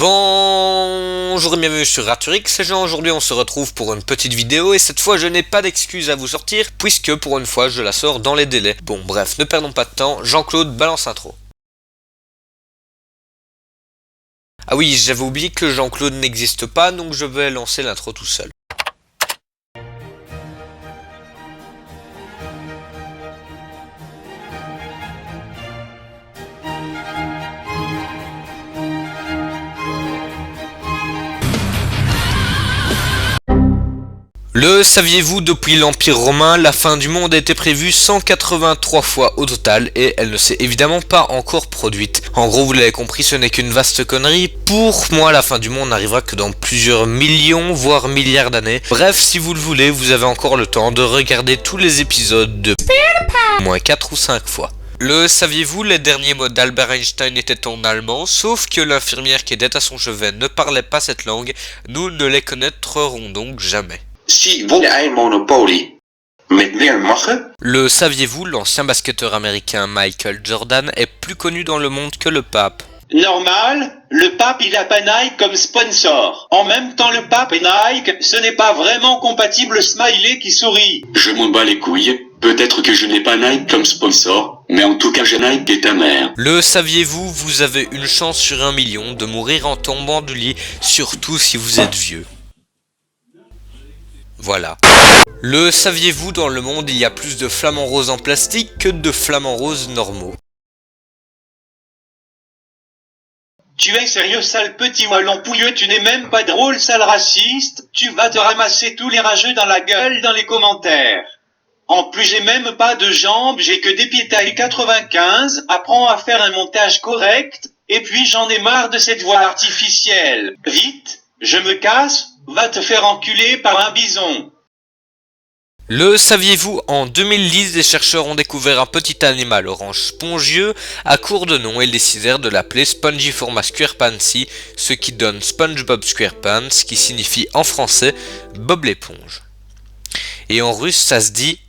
Bonjour et bienvenue sur Raturix, c'est Jean. Aujourd'hui on se retrouve pour une petite vidéo et cette fois je n'ai pas d'excuses à vous sortir puisque pour une fois je la sors dans les délais. Bon bref, ne perdons pas de temps, Jean-Claude balance intro. Ah oui, j'avais oublié que Jean-Claude n'existe pas donc je vais lancer l'intro tout seul. Le saviez-vous, depuis l'Empire romain, la fin du monde a été prévue 183 fois au total et elle ne s'est évidemment pas encore produite. En gros, vous l'avez compris, ce n'est qu'une vaste connerie. Pour moi, la fin du monde n'arrivera que dans plusieurs millions, voire milliards d'années. Bref, si vous le voulez, vous avez encore le temps de regarder tous les épisodes de au moins 4 ou 5 fois. Le saviez-vous, les derniers mots d'Albert Einstein étaient en allemand, sauf que l'infirmière qui était à son chevet ne parlait pas cette langue, nous ne les connaîtrons donc jamais. Si won ein Monopoly met meer machen? Le saviez-vous, l'ancien basketteur américain Michael Jordan est plus connu dans le monde que le pape. Normal, le pape il a pas Nike comme sponsor. En même temps le pape et Nike, ce n'est pas vraiment compatible smiley qui sourit. Je m'en bats les couilles. Peut-être que je n'ai pas Nike comme sponsor, mais en tout cas j'ai Nike et ta mère. Le saviez-vous, vous avez une chance sur 1 million de mourir en tombant du lit, surtout si vous êtes vieux. Voilà. Le saviez-vous, dans le monde il y a plus de flamants roses en plastique que de flamants roses normaux. Tu es sérieux sale petit wallon pouilleux, tu n'es même pas drôle sale raciste, tu vas te ramasser tous les rageux dans la gueule dans les commentaires. En plus j'ai même pas de jambes, j'ai que des pieds taille 95, apprends à faire un montage correct, et puis j'en ai marre de cette voix artificielle. Vite, je me casse, va te faire enculer par un bison. Le saviez-vous, en 2010, des chercheurs ont découvert un petit animal orange spongieux à court de nom et ils décidèrent de l'appeler Spongiforma squarepansi, ce qui donne SpongeBob SquarePants, qui signifie en français Bob l'éponge. Et en russe ça se dit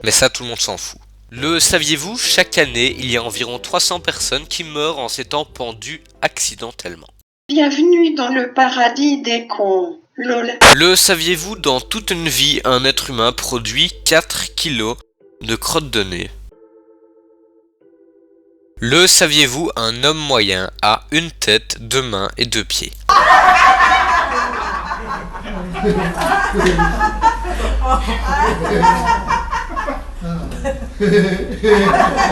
mais ça tout le monde s'en fout. Le saviez-vous, chaque année il y a environ 300 personnes qui meurent en s'étant pendues accidentellement. Bienvenue dans le paradis des cons. Lol. Le saviez-vous, dans toute une vie, un être humain produit 4 kilos de crottes de nez. Le saviez-vous, un homme moyen a une tête, 2 mains et 2 pieds.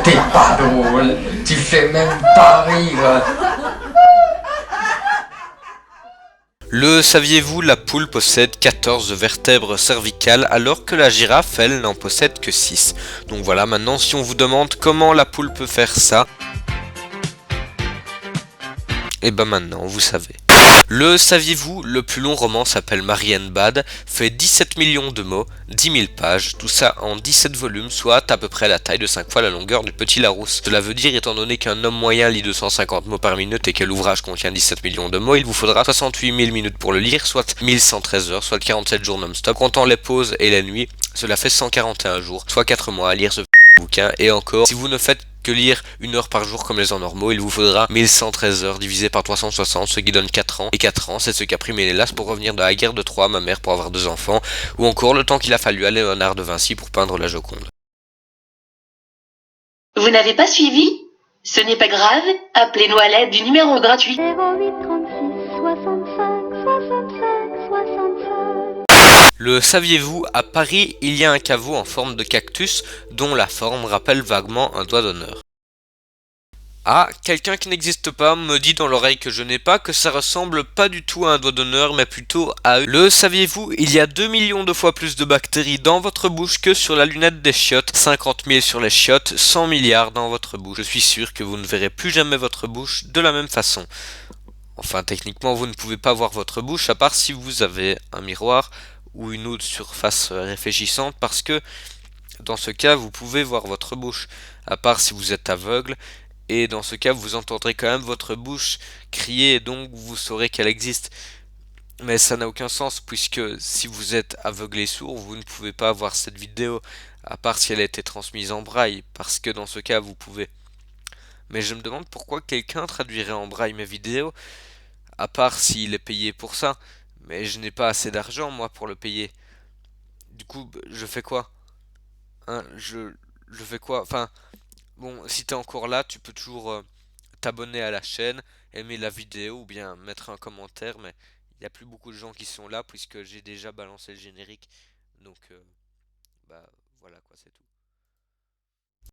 T'es pas drôle, tu fais même pas rire. Le saviez-vous, la poule possède 14 vertèbres cervicales alors que la girafe, elle, n'en possède que 6. Donc voilà, maintenant si on vous demande comment la poule peut faire ça, et ben maintenant vous savez. Le saviez-vous, le plus long roman s'appelle Marienbad, fait 17 millions de mots, 10 000 pages, tout ça en 17 volumes, soit à peu près la taille de 5 fois la longueur du Petit Larousse. Cela veut dire, étant donné qu'un homme moyen lit 250 mots par minute et que l'ouvrage contient 17 millions de mots, il vous faudra 68 000 minutes pour le lire, soit 1113 heures, soit 47 jours non-stop. Comptant les pauses et les nuits, cela fait 141 jours, soit 4 mois à lire ce bouquin, et encore, si vous ne faites que lire 1 heure par jour comme les gens normaux, il vous faudra 1113 heures divisé par 360, ce qui donne 4 ans. Et 4 ans, c'est ce qu'a pris Ménélas pour revenir de la guerre de Troie, ma mère pour avoir 2 enfants, ou encore le temps qu'il a fallu à Léonard de Vinci pour peindre la Joconde. Vous n'avez pas suivi? Ce n'est pas grave, appelez-nous à l'aide du numéro gratuit. 08 36 65 65 65. Le saviez-vous, à Paris, il y a un caveau en forme de cactus dont la forme rappelle vaguement un doigt d'honneur. Ah, quelqu'un qui n'existe pas me dit dans l'oreille que je n'ai pas que ça ressemble pas du tout à un doigt d'honneur mais plutôt à... Le saviez-vous, il y a 2 millions de fois plus de bactéries dans votre bouche que sur la lunette des chiottes, 50 000 sur les chiottes, 100 milliards dans votre bouche. Je suis sûr que vous ne verrez plus jamais votre bouche de la même façon. Enfin, techniquement, vous ne pouvez pas voir votre bouche à part si vous avez un miroir ou une autre surface réfléchissante parce que dans ce cas, vous pouvez voir votre bouche, à part si vous êtes aveugle. Et dans ce cas, vous entendrez quand même votre bouche crier, et donc vous saurez qu'elle existe. Mais ça n'a aucun sens, puisque si vous êtes aveugle et sourd, vous ne pouvez pas voir cette vidéo, à part si elle a été transmise en braille, parce que dans ce cas, vous pouvez. Mais je me demande pourquoi quelqu'un traduirait en braille mes vidéos, à part s'il est payé pour ça. Mais je n'ai pas assez d'argent, moi, pour le payer. Du coup, je fais quoi? Hein, je fais quoi? Enfin, bon, si t'es encore là, tu peux toujours t'abonner à la chaîne, aimer la vidéo ou bien mettre un commentaire, mais il n'y a plus beaucoup de gens qui sont là puisque j'ai déjà balancé le générique. Donc, bah voilà quoi, c'est tout.